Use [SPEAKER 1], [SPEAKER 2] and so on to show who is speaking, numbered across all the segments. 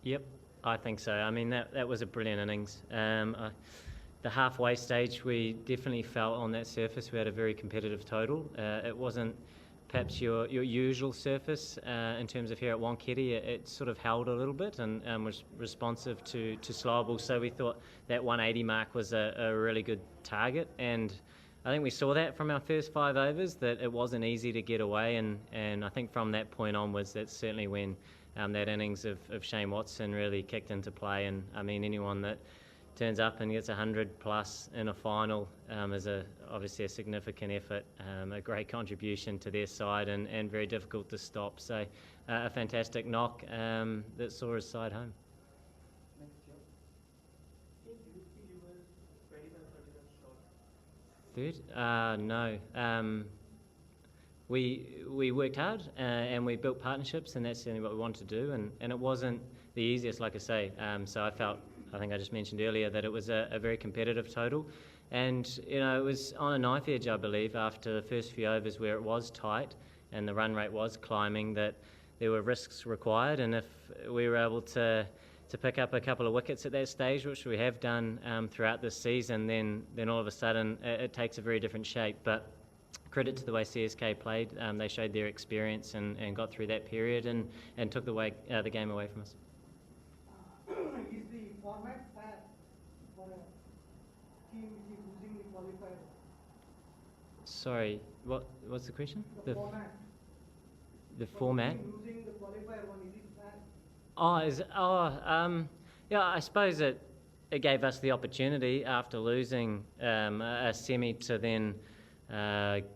[SPEAKER 1] Yep, I think so. I mean, that was a brilliant innings. The halfway stage, we definitely felt on that surface we had a very competitive total. It wasn't perhaps your usual surface in terms of here at Wankhede. It sort of held a little bit and was responsive to slower balls. So we thought that 180 mark was a really good target, and I think we saw that from our first 5 overs, that it wasn't easy to get away, and I think from that point onwards, that's certainly when that innings of Shane Watson really kicked into play. And I mean, anyone that turns up and gets 100 plus in a final is obviously a significant effort, a great contribution to their side, and very difficult to stop. So a fantastic knock that saw his side home. Third? No. We worked hard and we built partnerships, and that's certainly what we wanted to do. And it wasn't the easiest, like I say. So I think I just mentioned earlier that it was a very competitive total. And, it was on a knife edge, I believe, after the first few overs where it was tight and the run rate was climbing, that there were risks required. And if we were able to pick up a couple of wickets at that stage, which we have done throughout this season, then all of a sudden it takes a very different shape. But credit to the way CSK played. They showed their experience and got through that period and took the game away from us.
[SPEAKER 2] Is the format fair for a team which is losing the qualifier?
[SPEAKER 1] Sorry, what's the question?
[SPEAKER 2] The format.
[SPEAKER 1] The format?
[SPEAKER 2] Losing the qualifier one, is it fair?
[SPEAKER 1] Yeah, I suppose it gave us the opportunity after losing a semi to then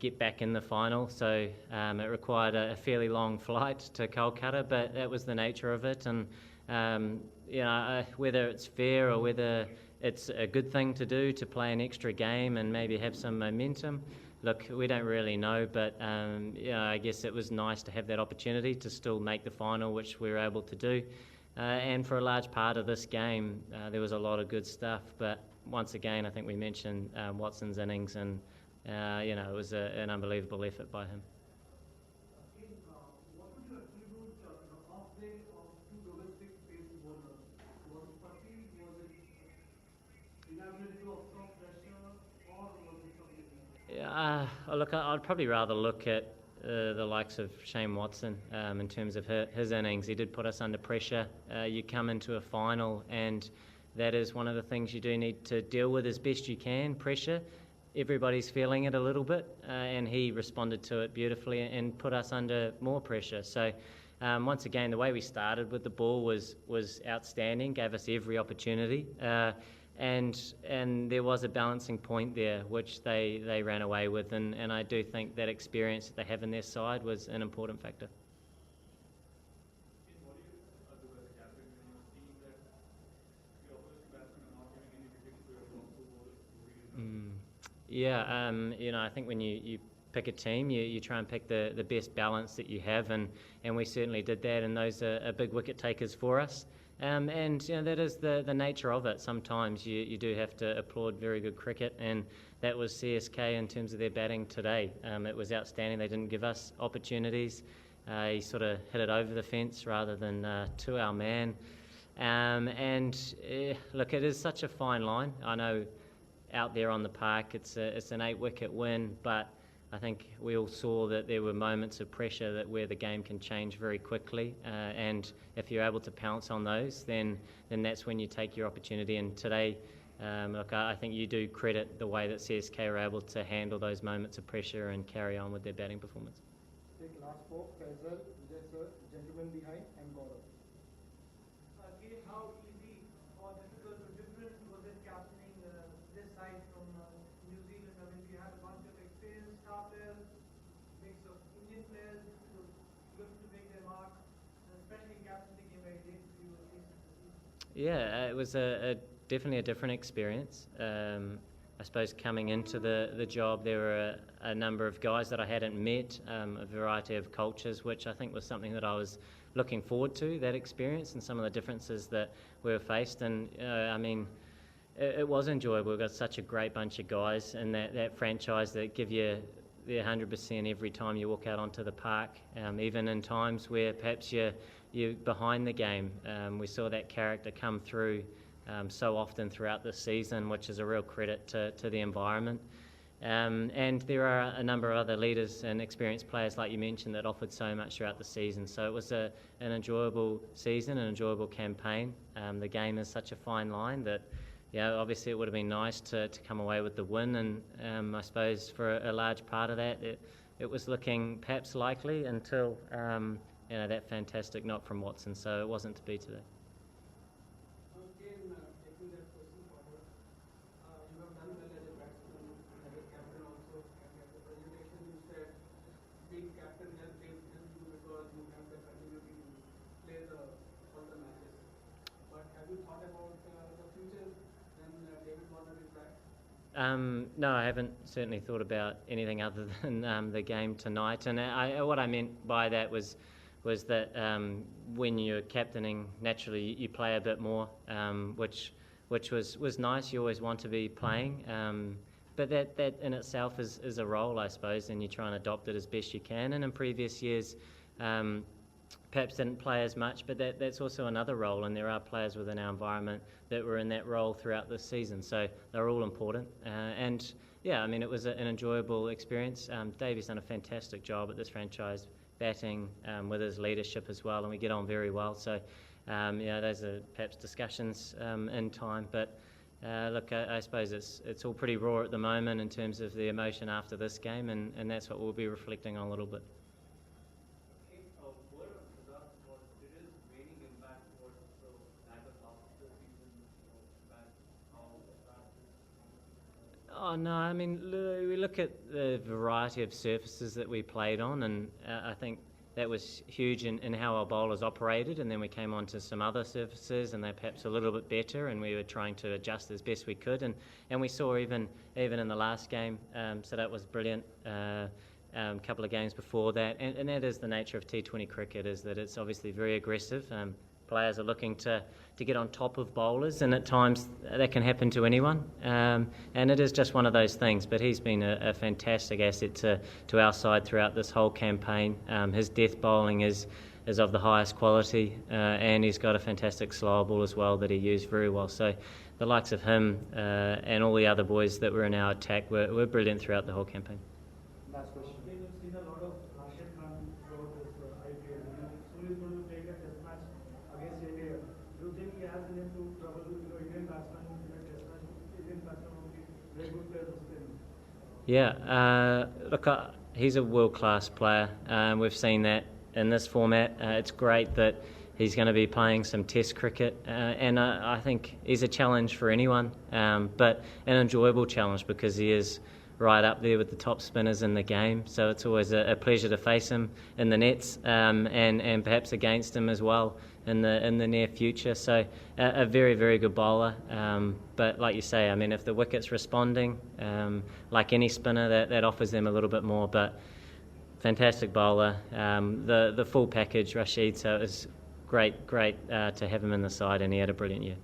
[SPEAKER 1] get back in the final. So it required a fairly long flight to Kolkata, but that was the nature of it. And whether it's fair or whether it's a good thing to do to play an extra game and maybe have some momentum, look, we don't really know, but I guess it was nice to have that opportunity to still make the final, which we were able to do. And for a large part of this game, there was a lot of good stuff. But once again, I think we mentioned Watson's innings, and it was an unbelievable effort by him.
[SPEAKER 2] What would you attribute the off day of two domestic pace bowlers? Was it fatigue? Was it inability to absorb pressure, or was it something?
[SPEAKER 1] Look, I'd probably rather look at the likes of Shane Watson in terms of his innings. He did put us under pressure. You come into a final, and that is one of the things you do need to deal with as best you can, pressure. Everybody's feeling it a little bit, and he responded to it beautifully and put us under more pressure. So once again, the way we started with the ball was outstanding, gave us every opportunity. And there was a balancing point there, which they ran away with, and I do think that experience that they have in their side was an important factor. I think when you pick a team, you try and pick the best balance that you have, and we certainly did that, and those are big wicket takers for us. And that is the nature of it. Sometimes you do have to applaud very good cricket, and that was CSK in terms of their batting today. It was outstanding. They didn't give us opportunities. He sort of hit it over the fence rather than to our man. Look, it is such a fine line. I know out there on the park it's an 8-wicket win, but I think we all saw that there were moments of pressure where the game can change very quickly, and if you're able to pounce on those, then that's when you take your opportunity. And today, I think you do credit the way that CSK are able to handle those moments of pressure and carry on with their batting performance.
[SPEAKER 2] Take last four, Faisal, Vijay sir, gentleman behind, and Gaurav. How easy or difficult or different was it captaining this side from New Zealand? I mean, you had a bunch of experienced star players, mix of Indian players who look to make their mark, and especially captaining the game very late to you at least.
[SPEAKER 1] Yeah, it was definitely a different experience. I suppose coming into the job, there were a number of guys that I hadn't met, a variety of cultures, which I think was something that I was looking forward to, that experience and some of the differences that we were faced. And it was enjoyable. We've got such a great bunch of guys in that franchise that give you the 100% every time you walk out onto the park, even in times where perhaps you're you behind the game. We saw that character come through so often throughout the season, which is a real credit to the environment. And there are a number of other leaders and experienced players, like you mentioned, that offered so much throughout the season. So it was an enjoyable season, an enjoyable campaign. The game is such a fine line that, obviously it would have been nice to come away with the win. And I suppose for a large part of that, it was looking perhaps likely until that fantastic knock from Watson. So it wasn't to be today.
[SPEAKER 2] Again, taking that question forward, you have done well as a batsman, as a captain also, and at the presentation you said being captain helped you because you have the continuity to play all the matches. But have you thought about the future when David Warner is back?
[SPEAKER 1] No, I haven't certainly thought about anything other than the game tonight. And what I meant by that was that when you're captaining, naturally you play a bit more, which was nice. You always want to be playing, but that in itself is a role, I suppose, and you try and adopt it as best you can. And in previous years, perhaps didn't play as much, but that's also another role, and there are players within our environment that were in that role throughout this season. So they're all important, and it was an enjoyable experience. Davey's done a fantastic job at this franchise, batting with his leadership as well, and we get on very well. So, those are perhaps discussions in time. But look, I suppose it's all pretty raw at the moment in terms of the emotion after this game, and that's what we'll be reflecting on a little bit.
[SPEAKER 3] Okay, word of results was it is waning impact was so that of last season, impact how that.
[SPEAKER 1] Oh no, I mean we look at the variety of surfaces that we played on, and I think that was huge in how our bowlers operated, and then we came on to some other surfaces and they're perhaps a little bit better, and we were trying to adjust as best we could, and we saw even in the last game, so that was brilliant. Couple of games before that, and that is the nature of T20 cricket, is that it's obviously very aggressive. Players are looking to get on top of bowlers, and at times that can happen to anyone, and it is just one of those things. But he's been a fantastic asset to our side throughout this whole campaign. His death bowling is of the highest quality, and he's got a fantastic slower ball as well that he used very well. So the likes of him and all the other boys that were in our attack were brilliant throughout the whole campaign.
[SPEAKER 2] Last question. We've seen a lot of Rashid Khan throughout this IPL. Soon he's going to take a test match against India. Do you think he has been into trouble with Indian batsmen in a test match? Indian batsmen will be very good players of spin.
[SPEAKER 1] Yeah, look, he's a world-class player. We've seen that in this format. It's great that he's going to be playing some test cricket, and I think he's a challenge for anyone, but an enjoyable challenge because he is right up there with the top spinners in the game. So it's always a pleasure to face him in the nets, and perhaps against him as well in the near future. So a very, very good bowler. But like you say, I mean, if the wicket's responding, like any spinner, that offers them a little bit more. But fantastic bowler. The full package, Rashid. So it was great to have him in the side, and he had a brilliant year.